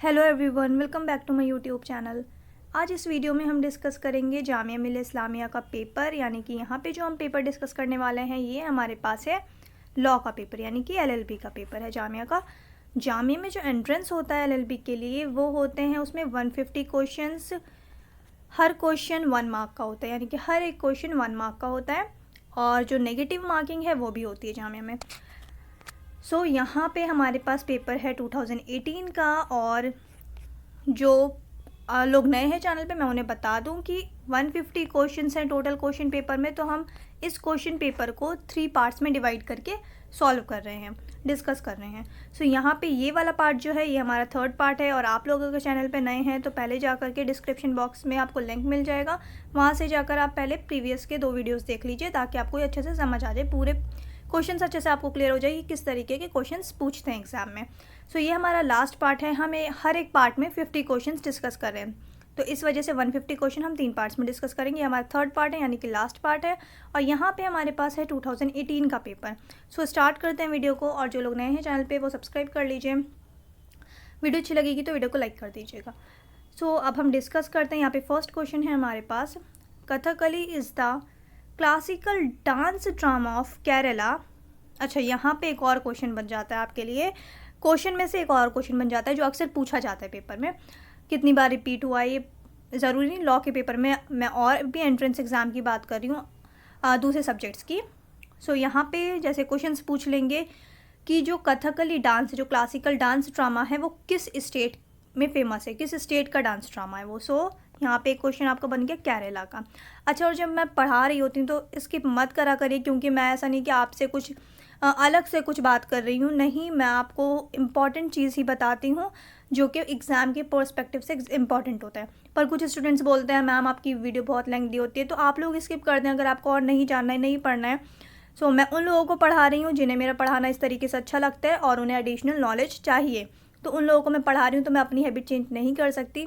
Hello everyone, welcome back to my YouTube channel. आज इस video में हम डिस्कस करेंगे जामिया मिल्लिया इस्लामिया का पेपर, यानी कि यहाँ पे जो हम पेपर डिस्कस करने वाले हैं ये हमारे पास है लॉ का पेपर, यानी कि एलएलबी का पेपर है जामिया का। जामिया में जो एंट्रेंस होता है एलएलबी के लिए वो होते हैं उसमें 150 क्वेश्चंस, हर क्वेश्चन 1 मार्क का होता है, यानी कि हर एक क्वेश्चन 1 मार्क का होता है और जो नेगेटिव मार्किंग है वो भी होती है जामिया में। सो यहाँ पे हमारे पास पेपर है 2018 का, और जो लोग नए हैं चैनल पे मैं उन्हें बता दूं कि 150 क्वेश्चंस हैं टोटल क्वेश्चन पेपर में, तो हम इस क्वेश्चन पेपर को 3 पार्ट्स में डिवाइड करके सॉल्व कर रहे हैं, डिस्कस कर रहे हैं। सो यहाँ पे ये वाला पार्ट जो है ये हमारा 3rd पार्ट है, और आप लोग अगर चैनल पे नए हैं तो पहले जा कर के डिस्क्रिप्शन बॉक्स में आपको लिंक मिल जाएगा, वहाँ से जाकर आप पहले प्रीवियस के 2 वीडियोज़ देख लीजिए ताकि आपको अच्छे से समझ आ जाए, पूरे क्वेश्चन अच्छे से आपको क्लियर हो जाए कि किस तरीके के क्वेश्चंस पूछते हैं एग्जाम में। सो ये हमारा लास्ट पार्ट है, हमें हर एक पार्ट में 50 क्वेश्चंस डिस्कस कर रहे हैं, तो इस वजह से 150 क्वेश्चन हम 3 पार्ट्स में डिस्कस करेंगे। हमारा 3rd पार्ट है, यानी कि लास्ट पार्ट है, और यहाँ पे हमारे पास है 2018 का पेपर। सो स्टार्ट करते हैं वीडियो को, और जो लोग नए हैं चैनल पर वो सब्सक्राइब कर लीजिए, वीडियो अच्छी लगेगी तो वीडियो को लाइक कर दीजिएगा। सो अब हम डिस्कस करते हैं। यहाँ पे फर्स्ट क्वेश्चन है हमारे पास, Kathakali is the classical dance drama of Kerala. अच्छा, यहाँ पे एक और क्वेश्चन बन जाता है आपके लिए, क्वेश्चन में से एक और क्वेश्चन बन जाता है जो अक्सर पूछा जाता है पेपर में, कितनी बार रिपीट हुआ ये ज़रूरी नहीं, लॉ के पेपर में मैं और भी एंट्रेंस एग्ज़ाम की बात कर रही हूँ दूसरे सब्जेक्ट्स की। सो यहाँ पे जैसे क्वेश्चंस पूछ लेंगे कि जो कथकली डांस, जो क्लासिकल डांस ड्रामा है वो किस स्टेट में फेमस है, किस स्टेट का डांस ड्रामा है वो। सो यहाँ पे एक क्वेश्चन आपका बन गया केरला का। अच्छा, और जब मैं पढ़ा रही होती हूँ तो स्किप मत करा करिए, क्योंकि मैं ऐसा नहीं कि आपसे कुछ अलग से कुछ बात कर रही हूँ, नहीं, मैं आपको इम्पॉर्टेंट चीज़ ही बताती हूँ जो कि एग्ज़ाम के पर्सपेक्टिव से इम्पॉर्टेंट होता है। पर कुछ स्टूडेंट्स बोलते हैं मैम आपकी वीडियो बहुत लेंथी होती है, तो आप लोग स्किप कर दें अगर आपको और नहीं जानना है, नहीं पढ़ना है। सो मैं उन लोगों को पढ़ा रही हूँ जिन्हें मेरा पढ़ाना इस तरीके से अच्छा लगता है और उन्हें एडिशनल नॉलेज चाहिए, तो उन लोगों को मैं पढ़ा रही हूँ, तो मैं अपनी हैबिट चेंज नहीं कर सकती,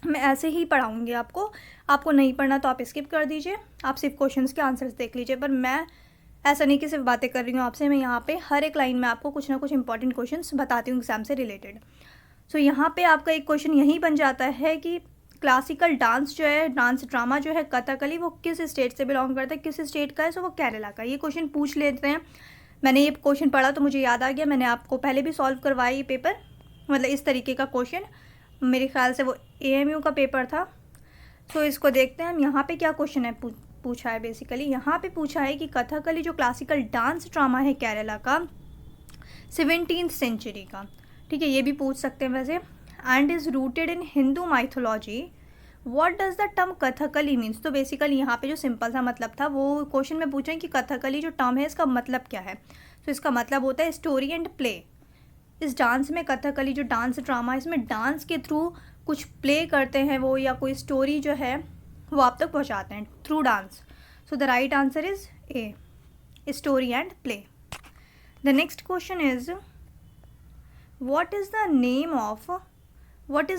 मैं ऐसे ही पढ़ाऊँगी आपको नहीं पढ़ना तो आप स्किप कर दीजिए, आप सिर्फ क्वेश्चंस के आंसर्स देख लीजिए। पर मैं ऐसा नहीं कि सिर्फ बातें कर रही हूँ आपसे, मैं यहाँ पे हर एक लाइन में आपको कुछ ना कुछ इंपॉर्टेंट क्वेश्चंस बताती हूँ एग्जाम से रिलेटेड। सो यहाँ पे आपका एक क्वेश्चन यही बन जाता है कि क्लासिकल डांस जो है, डांस ड्रामा जो है कथकली, वो किस स्टेट से बिलोंग करता है, किस स्टेट का है। सो वो केरला का, ये क्वेश्चन पूछ लेते हैं। मैंने ये क्वेश्चन पढ़ा तो मुझे याद आ गया, मैंने आपको पहले भी सॉल्व करवाया ये पेपर, मतलब इस तरीके का क्वेश्चन, मेरे ख्याल से वो AMU का पेपर था। तो इसको देखते हैं हम, यहाँ पे क्या क्वेश्चन है पूछा है। बेसिकली यहाँ पे पूछा है कि कथकली जो क्लासिकल डांस ड्रामा है केरला का 17th सेंचुरी का, ठीक है, ये भी पूछ सकते हैं वैसे, and is rooted in Hindu mythology, what does the term Kathakali means. तो बेसिकली यहाँ पे जो सिंपल सा मतलब था वो क्वेश्चन में पूछ रहे हैं कि कथकली जो टर्म है इसका मतलब क्या है। तो इसका मतलब होता है स्टोरी एंड प्ले। इस डांस में, कथकली जो डांस ड्रामा, इसमें डांस के थ्रू कुछ प्ले करते हैं वो, या कोई स्टोरी जो है वो आप तक पहुंचाते हैं through dance. So the right answer is a, story and play. The next question is what is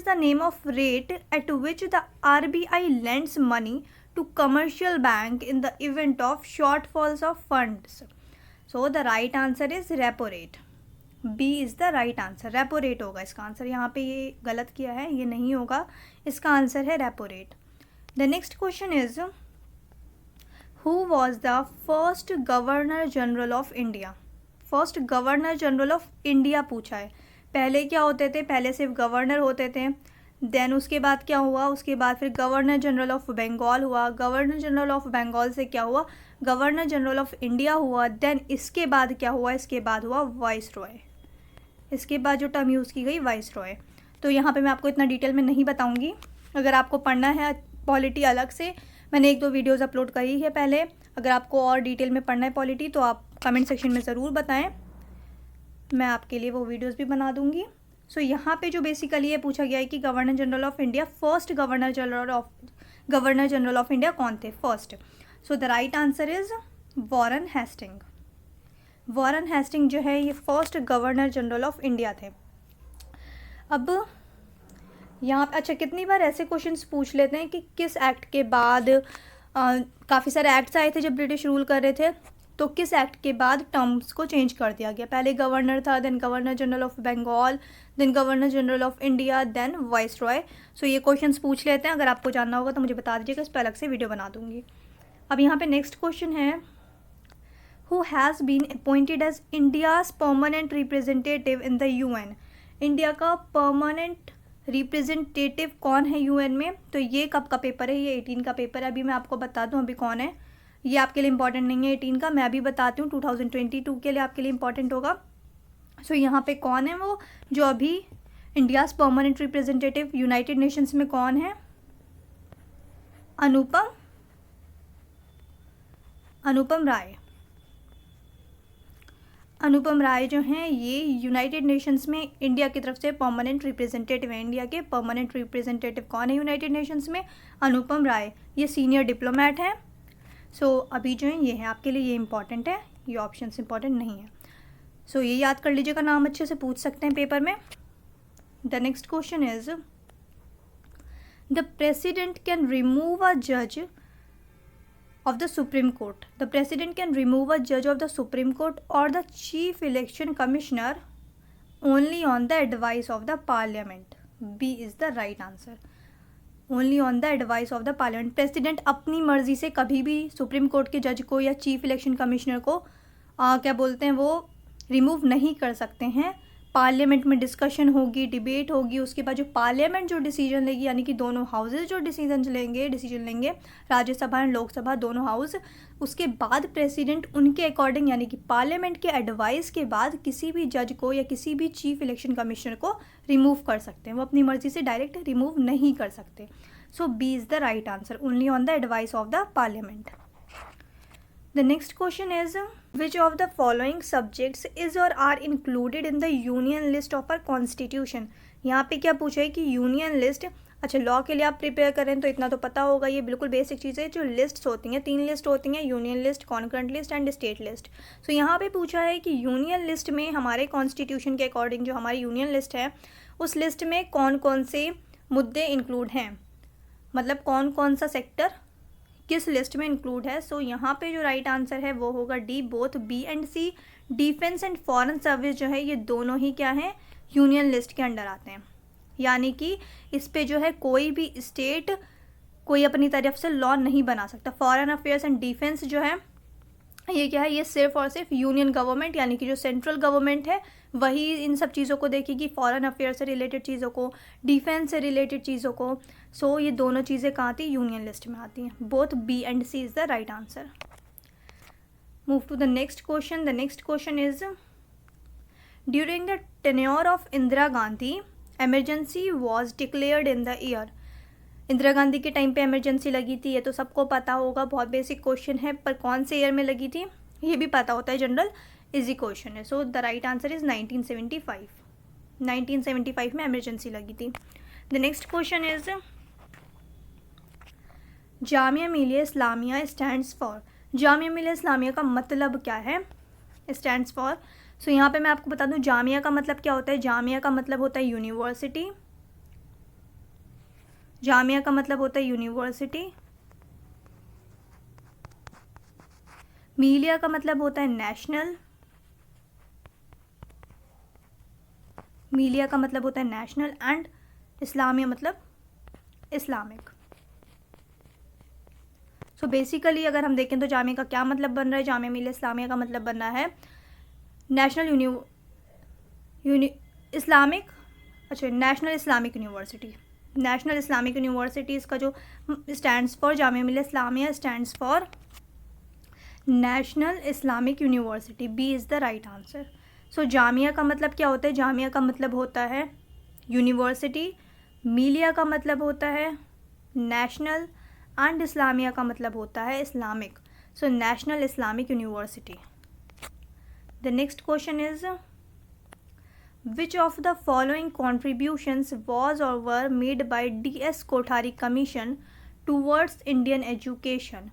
the name of rate at which the RBI lends money to commercial bank in the event of shortfalls of funds. So the right answer is repo rate. B is the right answer. Repo rate होगा इसका answer, यहाँ पे ये गलत किया है, ये नहीं होगा, इसका आंसर है repo rate. The next question is who was the first governor general of India. First governor general of India पूछा है। पहले क्या होते थे, पहले सिर्फ गवर्नर होते थे, देन उसके बाद क्या हुआ, उसके बाद फिर गवर्नर जनरल ऑफ बंगाल हुआ, गवर्नर जनरल ऑफ बंगाल से क्या हुआ, गवर्नर जनरल ऑफ इंडिया हुआ, देन इसके बाद क्या हुआ, इसके बाद हुआ वाइस रॉय, इसके बाद जो टर्म यूज़ की गई वाइस रॉय। तो यहाँ पे मैं आपको इतना डिटेल में नहीं बताऊँगी, अगर आपको पढ़ना है पॉलिटी अलग से मैंने 1-2 वीडियोज़ अपलोड करी है पहले, अगर आपको और डिटेल में पढ़ना है पॉलिटी तो आप कमेंट सेक्शन में ज़रूर बताएं, मैं आपके लिए वो वीडियोस भी बना दूंगी। सो यहाँ पे जो बेसिकली ये पूछा गया है कि governor general of India, first governor general of India कौन थे, first. So the right answer is Warren Hastings. Warren Hastings जो है ये first governor general of India थे। अब यहाँ पे अच्छा, कितनी बार ऐसे क्वेश्चंस पूछ लेते हैं कि किस एक्ट के बाद, काफ़ी सारे एक्ट्स आए थे जब ब्रिटिश रूल कर रहे थे, तो किस एक्ट के बाद टर्म्स को चेंज कर दिया गया? पहले गवर्नर था, then governor general of Bengal, then governor general of India, then viceroy. So ये क्वेश्चंस पूछ लेते हैं, अगर आपको जानना होगा तो मुझे बता दीजिएगा, इस पर अलग से वीडियो बना दूंगी। अब यहाँ पे नेक्स्ट क्वेश्चन है, who has been appointed as India's permanent representative in the UN? India का परमानेंट रिप्रेजेंटेटिव कौन है यूएन में? तो ये कब का पेपर है? ये 18 का पेपर है। अभी मैं आपको बता दूं अभी कौन है, ये आपके लिए इंपॉर्टेंट नहीं है 18 का, मैं अभी बताती हूँ 2022 के लिए आपके लिए इंपॉर्टेंट होगा। सो यहाँ पे कौन है वो जो अभी India's permanent representative United Nations में कौन है? अनुपम राय। अनुपम राय जो हैं ये यूनाइटेड नेशंस में इंडिया की तरफ से परमानेंट रिप्रेजेंटेटिव है। इंडिया के परमानेंट रिप्रेजेंटेटिव कौन है यूनाइटेड नेशंस में? अनुपम राय। ये सीनियर डिप्लोमेट हैं। सो अभी जो है ये है आपके लिए, ये इंपॉर्टेंट है, ये ऑप्शन इंपॉर्टेंट नहीं है। सो ये याद कर लीजिएगा, नाम अच्छे से पूछ सकते हैं पेपर में। The next question is, the president can remove a जज of the Supreme Court. The President can remove a judge of the Supreme Court or the Chief Election Commissioner only on the advice of the Parliament. B is the right answer. Only on the advice of the Parliament. President अपनी मर्जी से कभी भी supreme court के जज को या chief election commissioner को क्या बोलते हैं वो रिमूव नहीं कर सकते हैं। पार्लियामेंट में डिस्कशन होगी, डिबेट होगी, उसके बाद जो पार्लियामेंट जो डिसीजन लेगी, यानी कि दोनों हाउसेज जो डिसीजन लेंगे राज्यसभा एंड लोकसभा दोनों हाउस, उसके बाद प्रेसिडेंट उनके अकॉर्डिंग यानी कि पार्लियामेंट के एडवाइस के बाद किसी भी जज को या किसी भी चीफ इलेक्शन कमिश्नर को रिमूव कर सकते हैं। वो अपनी मर्जी से डायरेक्ट रिमूव नहीं कर सकते। So B is the right answer, only on the advice of the parliament. The next question is, which of the following subjects is or are included in the union list of our constitution? यहाँ पे क्या पूछा है कि union list, अच्छा law के लिए आप प्रिपेयर करें तो इतना तो पता होगा, ये बिल्कुल बेसिक चीज़ है। जो लिस्ट्स होती हैं, 3 लिस्ट होती हैं, union list, concurrent list and state list. So यहाँ पे पूछा है कि यूनियन लिस्ट में हमारे कॉन्स्टिट्यूशन के अकॉर्डिंग जो हमारी यूनियन लिस्ट है उस लिस्ट में कौन कौन से मुद्दे इंक्लूड हैं, मतलब कौन कौन सा सेक्टर किस लिस्ट में इंक्लूड है। सो यहाँ पे जो राइट आंसर है वो होगा D, both B and C. Defence and foreign service जो है ये दोनों ही क्या है, यूनियन लिस्ट के अंडर आते हैं। यानी कि इस पे जो है कोई भी स्टेट कोई अपनी तरफ से लॉ नहीं बना सकता। फॉरेन अफेयर्स एंड डिफेंस जो है ये क्या है, ये सिर्फ और सिर्फ यूनियन गवर्नमेंट यानी कि जो सेंट्रल गवर्नमेंट है वही इन सब चीज़ों को देखेगी, फॉरेन अफेयर्स से रिलेटेड चीज़ों को, डिफेंस से रिलेटेड चीज़ों को। सो ये दोनों चीज़ें कहाँ आती हैं, यूनियन लिस्ट में आती हैं। Both B and C is the right answer. Move to the next question. The next question is, during the tenure of Indira Gandhi emergency was declared in the year. Indira Gandhi के टाइम पे इमरजेंसी लगी थी, ये तो सबको पता होगा, बहुत बेसिक क्वेश्चन है, पर कौन से ईयर में लगी थी ये भी पता होता है, जनरल इजी क्वेश्चन है। So the right answer is 1975। 1975 में इमरजेंसी लगी थी। The next question is, Jamia Millia Islamia stands for. Jamia Millia Islamia का मतलब क्या है, स्टैंड्स फॉर। सो यहाँ पे मैं आपको बता दूँ जामिया का मतलब क्या होता है। जामिया का मतलब होता है यूनिवर्सिटी, जामिया का मतलब होता है यूनिवर्सिटी। मिलिया का मतलब होता है नेशनल, मिलिया का मतलब होता है नेशनल, एंड इस्लामिया मतलब इस्लामिक। सो बेसिकली अगर हम देखें तो जामिया का क्या मतलब बन रहा है, जामिया मिलिया इस्लामिया का मतलब बन रहा है नेशनल इस्लामिक, अच्छा National Islamic University. National Islamic University इसका जो stands for, Jamia Millia Islamia stands for National Islamic University. B is the right answer. So Jamia का मतलब क्या होता है, जामिया का मतलब होता है यूनिवर्सिटी, मिलिया का मतलब होता है नेशनल, एंड इस्लामिया का मतलब होता है Islamic. So national Islamic university. The next question इज, which of the following contributions was or were made by D.S. Kothari Commission towards Indian education?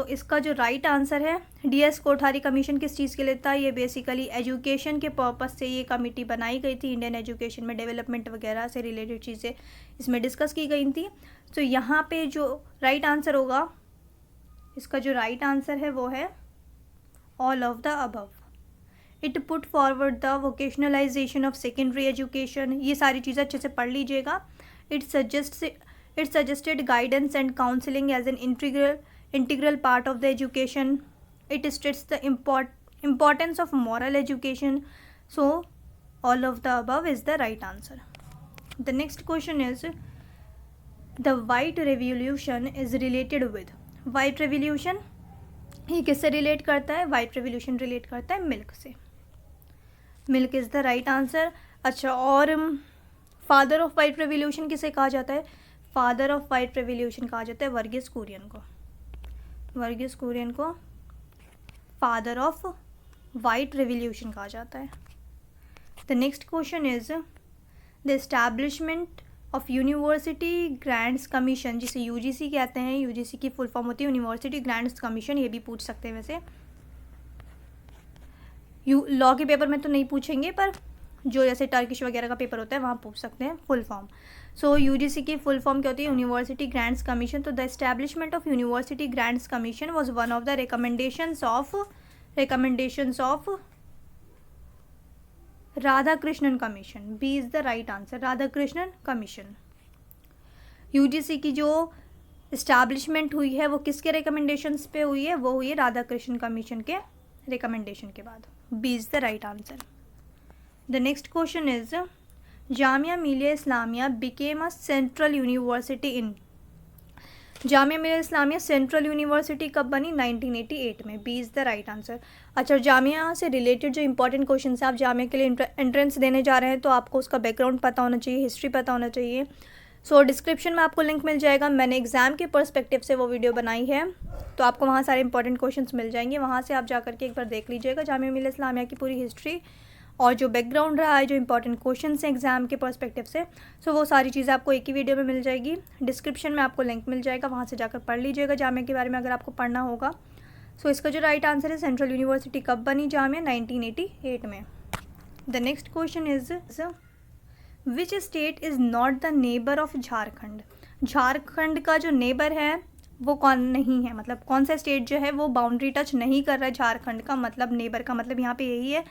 इसका जो राइट आंसर है, D.S. कोठारी कमीशन किस चीज़ के लिए था, ये बेसिकली एजुकेशन के पर्पस से ये कमेटी बनाई गई थी। इंडियन एजुकेशन में डेवलपमेंट वगैरह से रिलेटेड चीज़ें इसमें डिस्कस की गई थी। तो यहाँ पे जो राइट आंसर होगा इसका जो राइट आंसर है वो है all of the above. It put forward the vocationalization of secondary education, ये सारी चीज़ें अच्छे से पढ़ लीजिएगा। It suggested guidance and counselling as an integral part of the education. It states the importance of moral education. So all of the above is the right answer. The next question is the white revolution is related with, white revolution ये किससे relate करता है? white revolution relate करता है milk से। Milk is the right answer. अच्छा, और father of white revolution किसे कहा जाता है? फादर ऑफ वाइट रेवोल्यूशन कहा जाता है वर्गीस कुरियन को। वर्गीस कुरियन को फादर ऑफ वाइट रेवोल्यूशन कहा जाता है। The next question is the establishment of University Grants commission, जिसे यूजीसी कहते हैं, यूजीसी की फुल फॉर्म होती है यूनिवर्सिटी ग्रांट्स कमीशन, ये भी पूछ सकते हैं वैसे। लॉ के पेपर में तो नहीं पूछेंगे, पर जो जैसे टर्किश वगैरह का पेपर होता है वहाँ पूछ सकते हैं फुल फॉर्म। सो यूजीसी की फुल फॉर्म क्या होती है? University Grants Commission. तो the establishment of University Grants Commission was one of the recommendations of Radhakrishnan Commission. B is the right answer, Radhakrishnan Commission. UGC की जो इस्टेब्लिशमेंट हुई है वो किसके रिकमेंडेशंस पे हुई है? वो हुई है राधाकृष्णन कमीशन के रिकमेंडेशन के बाद। B is the right answer. The next question is Jamia Millia Islamia became a central university in, Jamia Millia Islamia central university कब बनी? 1988 में। B is the right answer. अच्छा, जामिया से रिलेटेड जो इंपॉर्टेंट क्वेश्चन है, आप जामिया के लिए एंट्रेंस देने जा रहे हैं तो आपको उसका बैकग्राउंड पता होना चाहिए, हिस्ट्री पता होना चाहिए। सो डिस्क्रिप्शन में आपको लिंक मिल जाएगा, मैंने एग्ज़ाम के पर्सपेक्टिव से वो वीडियो बनाई है, तो आपको वहाँ सारे इंपॉर्टेंट क्वेश्चंस मिल जाएंगे, वहाँ से आप जा करके एक बार देख लीजिएगा जामिया मिलिया इस्लामिया की पूरी हिस्ट्री और जो बैकग्राउंड रहा है, जो इंपॉर्टेंट क्वेश्चंस हैं एग्जाम के पर्सपेक्टिव से। सो वो सारी चीज़ें आपको एक ही वीडियो में मिल जाएगी। डिस्क्रिप्शन में आपको लिंक मिल जाएगा, वहाँ से जाकर पढ़ लीजिएगा जामिया के बारे में अगर आपको पढ़ना होगा। सो इसका जो राइट आंसर है सेंट्रल यूनिवर्सिटी कब बनी जामिया? 1988 में। The next question is which state is not the neighbour of Jharkhand, Jharkhand का जो नेबर है वो कौन नहीं है, मतलब कौन सा स्टेट जो है वो बाउंड्री टच नहीं कर रहा है झारखंड का, मतलब नेबर का मतलब यहाँ पे यही है।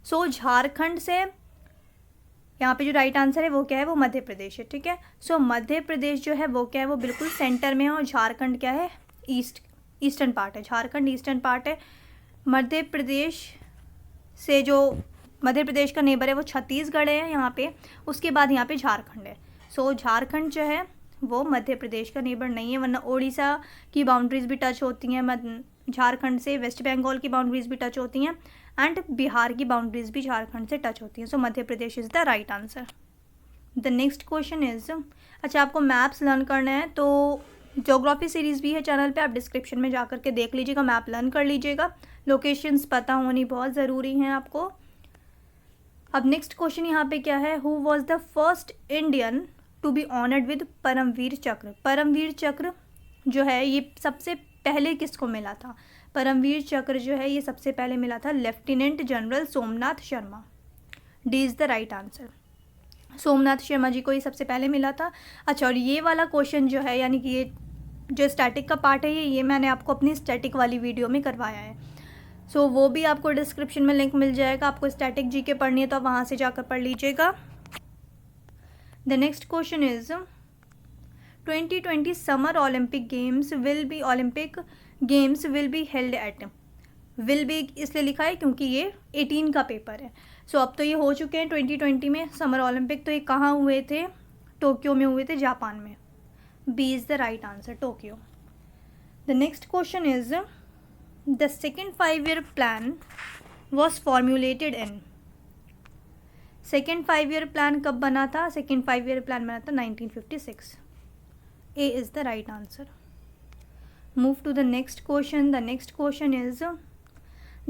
सो झारखंड से यहाँ पे जो राइट आंसर है वो क्या है? वो मध्य प्रदेश है, ठीक है। सो मध्य प्रदेश जो है वो क्या है? वो बिल्कुल सेंटर में है, और झारखंड क्या है? ईस्टर्न पार्ट है, झारखंड ईस्टर्न पार्ट है। मध्य प्रदेश से जो मध्य प्रदेश का नेबर है वो छत्तीसगढ़ है यहाँ पे, उसके बाद यहाँ पे झारखंड है। सो झारखंड जो है वो मध्य प्रदेश का नेबर नहीं है, वरना उड़ीसा की बाउंड्रीज भी टच होती हैं झारखंड से, वेस्ट बंगाल की बाउंड्रीज भी टच होती हैं, एंड बिहार की बाउंड्रीज भी झारखंड से टच होती हैं। So Madhya Pradesh is the right answer. The next question is, अच्छा आपको मैप्स लर्न करना है तो ज्योग्राफी सीरीज़ भी है चैनल पे, आप डिस्क्रिप्शन में जा करके देख लीजिएगा, मैप लर्न कर लीजिएगा, लोकेशंस पता होनी बहुत ज़रूरी हैं आपको। अब नेक्स्ट क्वेश्चन यहाँ पे क्या है? Who was the first Indian to be honoured with Paramvir Chakra. Paramvir चक्र जो है ये सबसे पहले किसको मिला था? परमवीर चक्र जो है ये सबसे पहले मिला था Lieutenant General Somnath Sharma. D is the right answer. Somnath Sharma ji को ये सबसे पहले मिला था। अच्छा, और ये वाला क्वेश्चन जो है, यानी कि ये जो स्टैटिक का पार्ट है ये मैंने आपको अपनी स्टैटिक वाली वीडियो में करवाया है। सो वो भी आपको डिस्क्रिप्शन में लिंक मिल जाएगा, आपको स्टैटिक जीके पढ़नी है तो आप वहाँ से जाकर पढ़ लीजिएगा। The next question is 2020 summer Olympic games will be held at, will be इसलिए लिखा है क्योंकि ये 18 का पेपर है। सो अब तो ये हो चुके हैं 2020 में समर ओलंपिक, तो ये कहाँ हुए थे? टोक्यो में हुए थे, जापान में। B is the right answer, Tokyo. The next question is the second 5-year plan was formulated in, second 5-year plan कब बना था? सेकेंड 5-year प्लान बना था 1956। A is the right answer. Move to the next question. The next question is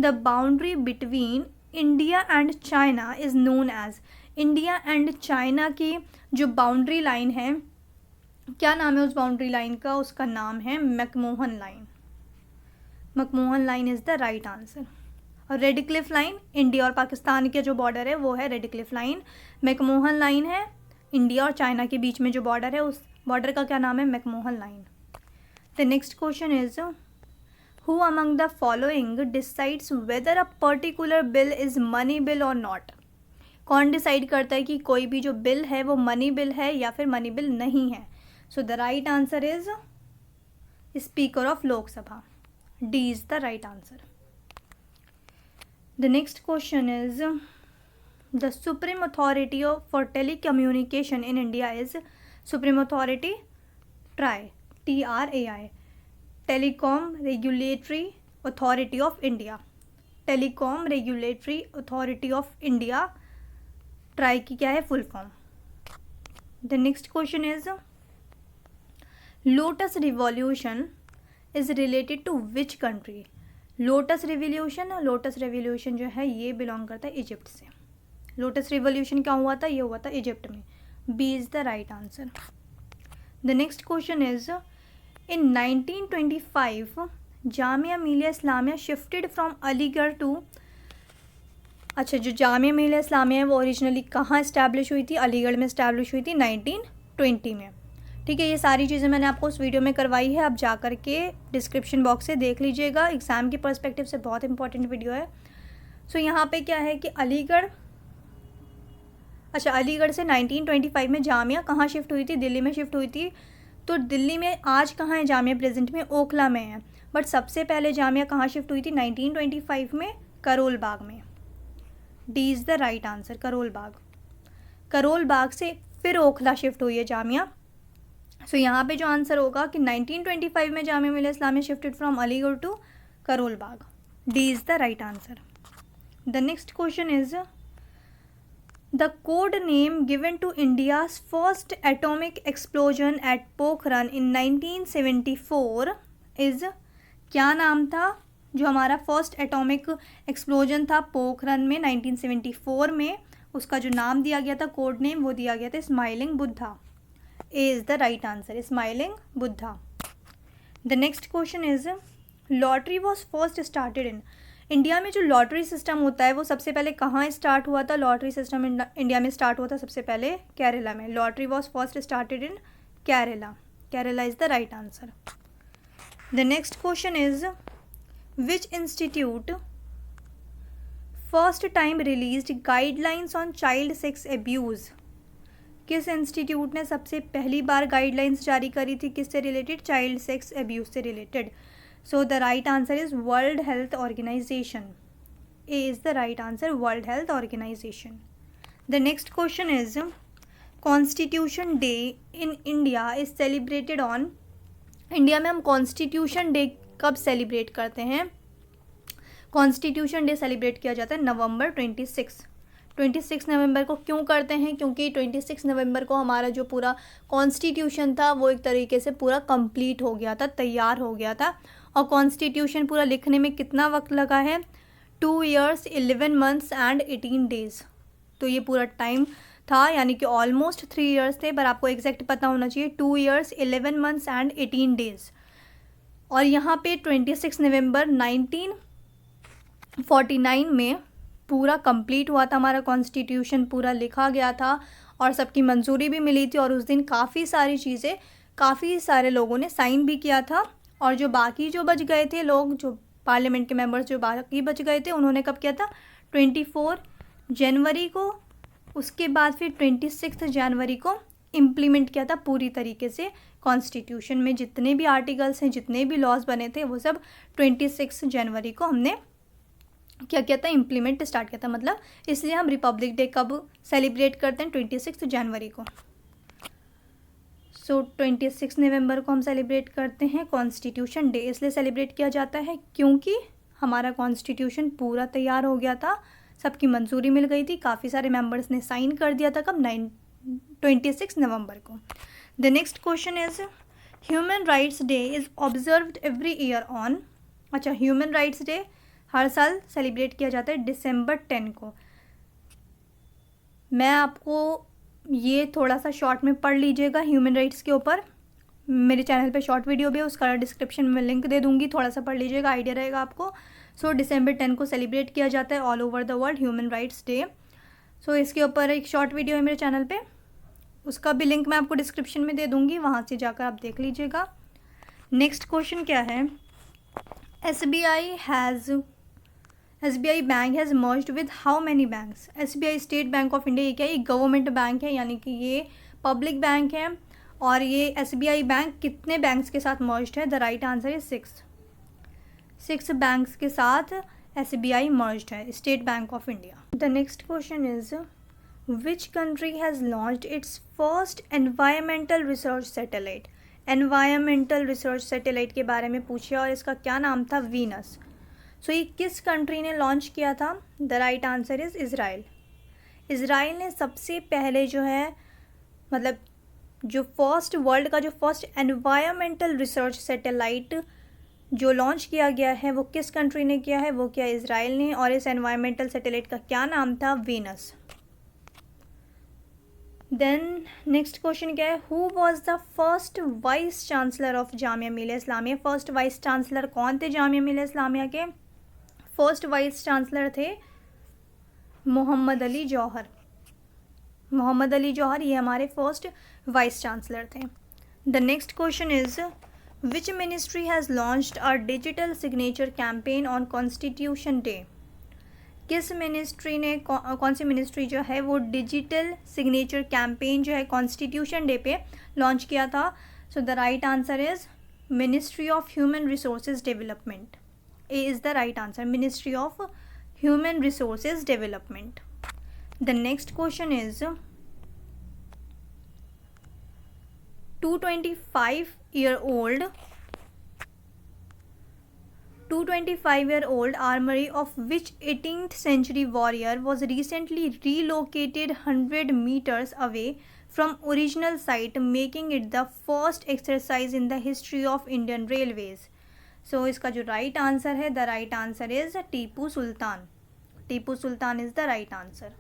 the boundary between India and China is known as, India and China की जो boundary line है, क्या नाम है उस boundary line का? उसका नाम है McMahon line. McMahon line is the right answer. और रेड क्लिफ लाइन, इंडिया और पाकिस्तान के जो बॉर्डर है वो है red Cliff line. McMahon line है इंडिया और चाइना के बीच में जो बॉर्डर है, उस बॉर्डर का क्या नाम है? McMahon line. The next question is who among the following decides whether a particular bill is money bill और नॉट? कौन डिसाइड करता है कि कोई भी जो बिल है वो मनी बिल है या फिर मनी बिल नहीं है? So the right answer is speaker of Lok Sabha. D is the right answer. The next question is the supreme authority for telecommunication in India is. Supreme authority TRAI, TRAI, telecom regulatory authority of India. Telecom regulatory authority of India, TRAI की क्या है full form? The next question is lotus revolution is related to which country? Lotus revolution जो है ये belong करता है Egypt से. Lotus revolution क्या हुआ था? ये हुआ था इजिप्ट में. B is the right answer. The next question is in 1925 Jamia Millia Islamia shifted from Aligarh to. अच्छा, जो जामिया मिलिया इस्लामिया है वो ओरिजिनली कहाँ इस्टेब्लिश हुई थी? अलीगढ़ में इस्टेब्लिश हुई थी 1920 में. ठीक है, ये सारी चीज़ें मैंने आपको उस वीडियो में करवाई है. आप जा कर के डिस्क्रिप्शन बॉक्स से देख लीजिएगा. एग्ज़ाम के पर्सपेक्टिव से बहुत इंपॉर्टेंट वीडियो है. सो यहाँ पे क्या है कि अलीगढ़ से 1925 में जामिया कहाँ शिफ्ट हुई थी? दिल्ली में शिफ्ट हुई थी. तो दिल्ली में आज कहाँ है जामिया? प्रेजेंट में ओखला में है. बट सबसे पहले जामिया कहाँ शिफ्ट हुई थी? 1925 में करोल बाग में. D is the right answer. Karol Bagh से फिर ओखला शिफ्ट हुई है जामिया. सो यहाँ पे जो आंसर होगा कि 1925 में Jamia Millia Islamia shifted from Aligarh to Karol Bagh. D is the right answer. The next question is the code name given to India's first atomic explosion at Pokhran in 1974 is. क्या नाम था जो हमारा फर्स्ट एटॉमिक एक्सप्लोजन था पोखरन में 1974 में? उसका जो नाम दिया गया था, कोड नेम, वो दिया गया था smiling Buddha. A is the right answer, smiling Buddha. The next question is lottery was first started in. India में जो लॉटरी सिस्टम होता है वो सबसे पहले कहाँ स्टार्ट हुआ था? लॉटरी सिस्टम इंडिया में स्टार्ट हुआ था सबसे पहले केरला में. Lottery was first started in Kerala. Kerala is the right answer. The next question is which institute first time released guidelines on child sex abuse. किस इंस्टीट्यूट ने सबसे पहली बार गाइडलाइंस जारी करी थी? किससे रिलेटेड? चाइल्ड सेक्स एब्यूज़ से related. So the right answer is world health organisation. A is the right answer, world health organisation. The next question is constitution day in India is celebrated on. India में हम constitution day कब celebrate करते हैं? Constitution day celebrate किया जाता है नवंबर 26 नवंबर को. क्यों करते हैं? क्योंकि 26 नवंबर को हमारा जो पूरा कॉन्स्टिट्यूशन था वो एक तरीके से पूरा कंप्लीट हो गया था, तैयार हो गया था. और कॉन्स्टिट्यूशन पूरा लिखने में कितना वक्त लगा है? 2 years 11 months and 18 days. तो ये पूरा टाइम था, यानी कि ऑलमोस्ट 3 years थे, पर आपको एग्जैक्ट पता होना चाहिए. 2 years 11 months and 18 days. और यहाँ पे 26 नवंबर 1949 में पूरा कंप्लीट हुआ था हमारा कॉन्स्टिट्यूशन. पूरा लिखा गया था और सबकी मंजूरी भी मिली थी. और उस दिन काफ़ी सारी चीज़ें, काफ़ी सारे लोगों ने साइन भी किया था. और जो बाकी जो बच गए थे लोग, जो पार्लियामेंट के मेंबर्स जो बाकी बच गए थे, उन्होंने कब किया था? 24 जनवरी को. उसके बाद फिर 26 जनवरी को इम्प्लीमेंट किया था पूरी तरीके से कॉन्स्टिट्यूशन में. जितने भी आर्टिकल्स हैं, जितने भी लॉज बने थे, वो सब 26 जनवरी को हमने क्या किया था? इम्प्लीमेंट स्टार्ट किया था. मतलब इसलिए हम रिपब्लिक डे कब सेलिब्रेट करते हैं? 26 जनवरी को. सो 26 नवंबर को हम सेलिब्रेट करते हैं कॉन्स्टिट्यूशन डे. इसलिए सेलिब्रेट किया जाता है क्योंकि हमारा कॉन्स्टिट्यूशन पूरा तैयार हो गया था, सबकी मंजूरी मिल गई थी, काफ़ी सारे मेंबर्स ने साइन कर दिया था. कब? 26 नवंबर को. The next question is human Rights day is observed every year on. अच्छा, ह्यूमन राइट्स डे हर साल सेलिब्रेट किया जाता है December 10 को. मैं आपको ये थोड़ा सा शॉर्ट में पढ़ लीजिएगा ह्यूमन राइट्स के ऊपर. मेरे चैनल पे शॉर्ट वीडियो भी है, उसका डिस्क्रिप्शन में लिंक दे दूँगी, थोड़ा सा पढ़ लीजिएगा, आइडिया रहेगा आपको. सो December 10 को सेलिब्रेट किया जाता है all over the world Human Rights Day. So इसके ऊपर एक शॉर्ट वीडियो है मेरे चैनल पे, उसका भी लिंक मैं आपको डिस्क्रिप्शन में दे दूँगी, वहाँ से जाकर आप देख लीजिएगा. नेक्स्ट क्वेश्चन क्या है? SBI bank has merged with how many banks? SBI state bank of India, ये क्या है? एक गवर्नमेंट बैंक है, यानी कि ये पब्लिक बैंक है। और ये SBI बैंक कितने बैंक्स के साथ मर्ज्ड है? The right answer is 6 banks के साथ SBI मर्ज्ड है, state bank of India. The next question is which country has launched it's first environmental research satellite? Environmental research satellite के बारे में पूछा और इसका क्या नाम था? वीनस। सो ये किस कंट्री ने लॉन्च किया था? The right answer is Israel. Israel ने सबसे पहले जो है, मतलब जो फर्स्ट वर्ल्ड का जो फर्स्ट एनवायरमेंटल रिसर्च सैटेलाइट जो लॉन्च किया गया है वो किस कंट्री ने किया है? वो किया इज़राइल ने। और इस एनवायरमेंटल सैटेलाइट का क्या नाम था? वीनस। देन नेक्स्ट क्वेश्चन क्या है? Who was the first vice chancellor of Jamia Millia Islamia? First vice chancellor कौन थे जामिया मिलिया इस्लामिया के? फर्स्ट वाइस चांसलर थे मोहम्मद अली जौहर। मोहम्मद अली जौहर ये हमारे फर्स्ट वाइस चांसलर थे। The next question is which ministry has launched a digital signature campaign on constitution day? किस ministry ने, कौन सी मिनिस्ट्री जो है वो डिजिटल सिग्नेचर कैंपेन जो है कॉन्स्टिट्यूशन डे पे लॉन्च किया था? So the right answer is ministry of human resources development. A is the right answer, ministry of human resources development. The next question is 225-year-old armory of which 18th century warrior was recently relocated 100 meters away from original site, making it the first exercise in the history of Indian Railways? So इसका जो right answer है, the right answer is Tipu Sultan. Tipu Sultan is the right answer.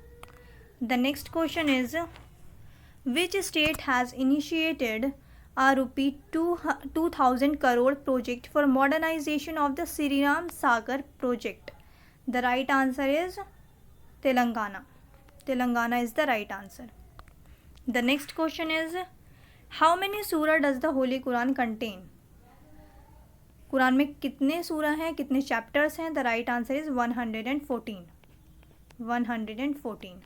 The next question is which state has initiated a ₹2,000 crore project for modernization of the Sriram Sagar project? The right answer is Telangana. Telangana is the right answer. The next question is how many surah does the Holy Quran contain? Quran में कितने सूरा हैं, कितने chapters हैं? The right answer is 114। 114।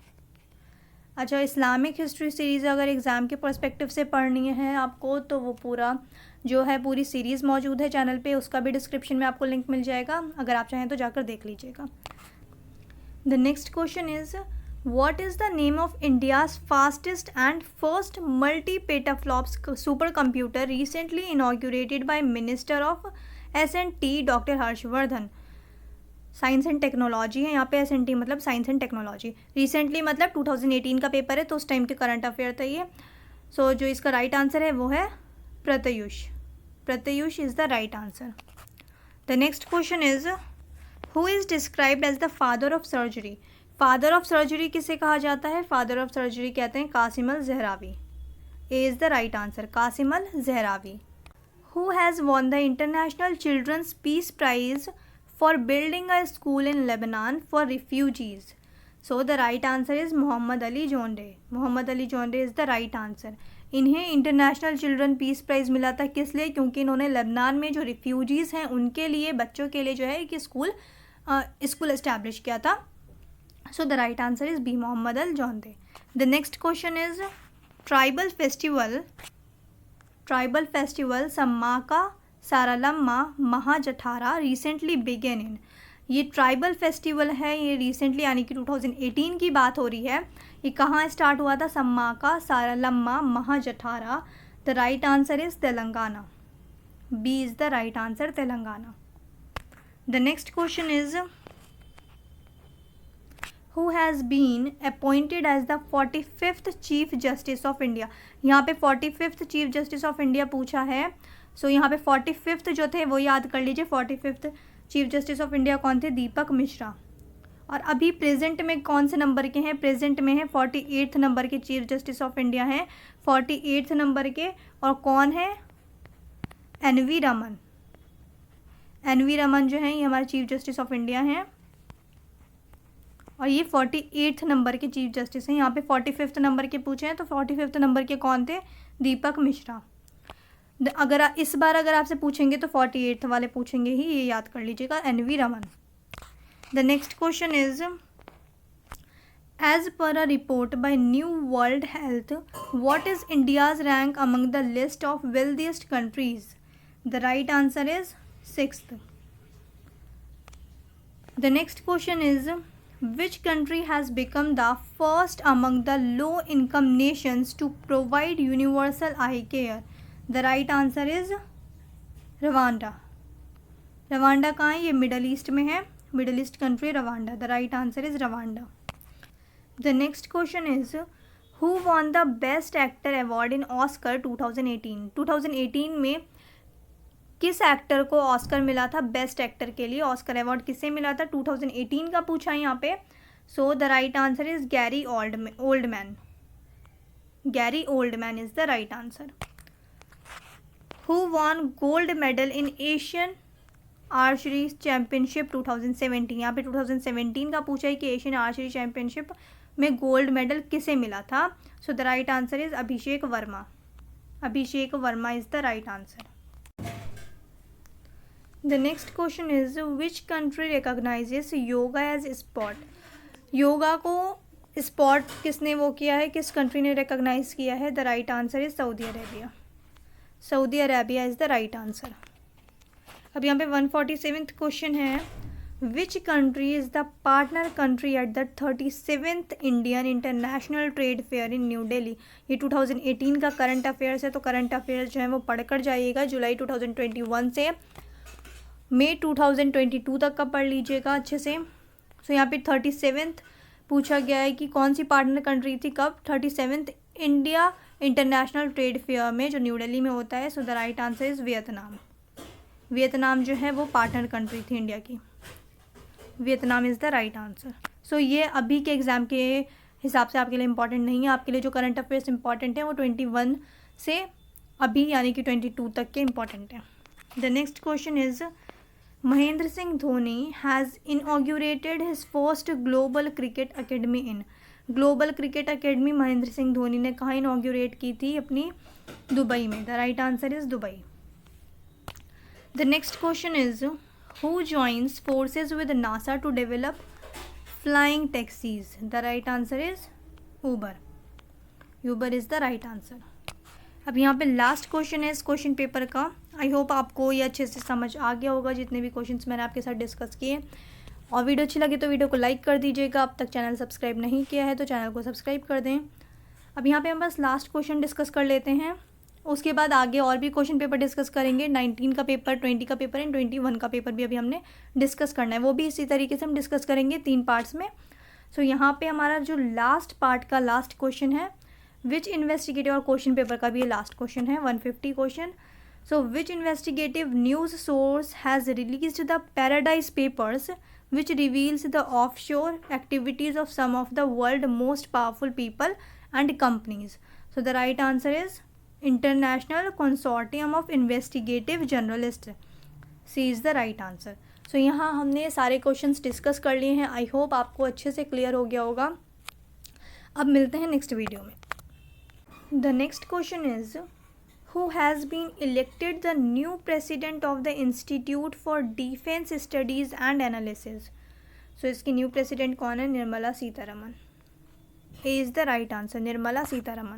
अच्छा, Islamic history series अगर exam के perspective से पढ़नी है आपको तो वो पूरा जो है पूरी सीरीज़ मौजूद है चैनल पे, उसका भी डिस्क्रिप्शन में आपको लिंक मिल जाएगा, अगर आप चाहें तो जाकर देख लीजिएगा। The next question is what is the name of India's fastest and first multi petaflops super computer recently inaugurated bye minister of S&T doctor Harshvardhan? Science and technology है यहाँ पे, S&T मतलब साइंस एंड टेक्नोलॉजी। रिसेंटली मतलब 2018 का paper है, तो उस time के करंट अफेयर था ये। सो जो इसका राइट आंसर है वो है Pratyush. Pratyush is the right answer. The next question is who is described as the father of surgery? Father of surgery किसे कहा जाता है? फादर ऑफ सर्जरी कहते हैं Qasim al Zahrawi. A is the right answer, Qasim al Zahrawi. Who has won the International Children's Peace Prize for building a school in Lebanon for refugees? So the right answer is Mohammad Ali Jonre. Mohammad Ali Jonre is the right answer. इन्हें international children peace prize मिला था किस लिए? क्योंकि इन्होंने Lebanon में जो refugees हैं उनके लिए, बच्चों के लिए जो है कि स्कूल इस्टेब्लिश किया था। So the right answer is B, Mohammad al Jounde. The next question is tribal festival Sammakka Saralamma Mahajathara recently began in? ये ट्राइबल फेस्टिवल है, ये रिसेंटली यानी कि 2018 की बात हो रही है। ये कहाँ स्टार्ट हुआ था? Sammakka Saralamma Mahajathara. The right answer is Telangana. B is the right answer, Telangana. The next question is who has been appointed as the 45th Chief Justice of India? यहाँ पे 45th Chief Justice of India पूछा है। सो यहाँ पे 45th जो थे वो याद कर लीजिए। 45th Chief Justice of India कौन थे? दीपक मिश्रा। और अभी प्रेजेंट में कौन से नंबर के हैं? प्रेजेंट में है 48th नंबर के चीफ जस्टिस ऑफ इंडिया हैं, 48th नंबर के। और कौन है? एन.वी. रमन। एन.वी. रमन जो हैं ये हमारे चीफ जस्टिस ऑफ इंडिया हैं और ये 48th नंबर के चीफ जस्टिस हैं। यहाँ पे 45th नंबर के पूछे हैं तो 45th नंबर के कौन थे? दीपक मिश्रा। इस बार अगर आपसे पूछेंगे तो 48th वाले पूछेंगे ही, ये याद कर लीजिएगा, NV Raman. The next question is as per a report by new world health what is India's rank among the list of wealthiest countries? The right answer is 6th। द नेक्स्ट क्वेश्चन इज which country has become the first among the low income nations to provide universal eye care? The right answer is Rwanda. Rwanda कहाँ है? ये middle east में है, middle east country Rwanda. The right answer is Rwanda. The next question is who won the best actor award in Oscar 2018? 2018 में किस actor को Oscar मिला था बेस्ट एक्टर के लिए? ऑस्कर अवार्ड किसे मिला था 2018 का पूछा है यहाँ पे। So the right answer is Gary Oldman. Gary Oldman is the right answer. Who won gold medal in Asian archery championship 2017? यहाँ पे 2017 का पूछा है कि एशियन आर्चरी चैम्पियनशिप में गोल्ड मेडल किसे मिला था? So the right answer is Abhishek Verma. Abhishek Verma is the right answer. The next question is which country recognises yoga as sport? Yoga को स्पोर्ट किसने वो किया है, किस कंट्री ने रिकॉग्नाइज किया है? The right answer is Saudi Arabia. Saudi Arabia is the right answer. अब यहाँ पे 147th क्वेश्चन है which country is the partner country at the 37th Indian international trade fair in new Delhi? ये 2018 का current affairs है, तो current affairs जो है वो पढ़कर जाइएगा। जुलाई 2021 से मई 2022 तक का पढ़ लीजिएगा अच्छे से। सो यहाँ पे 37th पूछा गया है कि कौन सी पार्टनर कंट्री थी, कब? 37th India international trade fair में, जो न्यू दिल्ली में होता है। So the right answer is Vietnam. Vietnam जो है वो पार्टनर कंट्री थी इंडिया की। Vietnam is the right answer. So ये अभी के एग्ज़ाम के हिसाब से आपके लिए इंपॉर्टेंट नहीं है। आपके लिए जो करंट अफेयर्स इंपॉर्टेंट है वो 21 से अभी यानी कि 22 तक के इंपॉर्टेंट है। The next question is Mahendra Singh Dhoni has inaugurated his first global cricket academy in? Global cricket academy Mahendra Singh Dhoni ने कहाँ इनऑग्यूरेट की थी? अपनी दुबई में। The right answer is Dubai. The next question is who joins forces with NASA to develop flying taxis? The right answer is Uber. Uber is the right answer. अब यहाँ पे last question है इस question paper का। I hope आपको ये अच्छे से समझ आ गया होगा जितने भी क्वेश्चंस मैंने आपके साथ डिस्कस किए। और वीडियो अच्छी लगी तो वीडियो को लाइक कर दीजिएगा। अब तक चैनल सब्सक्राइब नहीं किया है तो चैनल को सब्सक्राइब कर दें। अब यहाँ पे हम बस लास्ट क्वेश्चन डिस्कस कर लेते हैं, उसके बाद आगे और भी क्वेश्चन पेपर डिस्कस करेंगे। 19 का पेपर, 20 का पेपर एंड 21 का पेपर भी अभी हमने डिस्कस करना है, वो भी इसी तरीके से हम डिस्कस करेंगे 3 पार्ट्स में। सो यहाँ पे हमारा जो लास्ट पार्ट का लास्ट क्वेश्चन है विच इन्वेस्टिगेटिव, और क्वेश्चन पेपर का भी ये लास्ट क्वेश्चन है 150 question. So which investigative news source has released the paradise papers which reveals the offshore activities of some of the world most powerful people and companies? So the right answer is International Consortium of Investigative Journalists. C is the right answer. So यहाँ हमने सारे questions discuss कर लिए हैं। I hope आपको अच्छे से clear हो गया होगा। अब मिलते हैं नेक्स्ट वीडियो में। The next question is who has been elected the new president of the Institute for Defense Studies and Analysis? So इसकी न्यू प्रेसिडेंट कौन है? Nirmala Sitharaman. A is the right answer, Nirmala Sitharaman.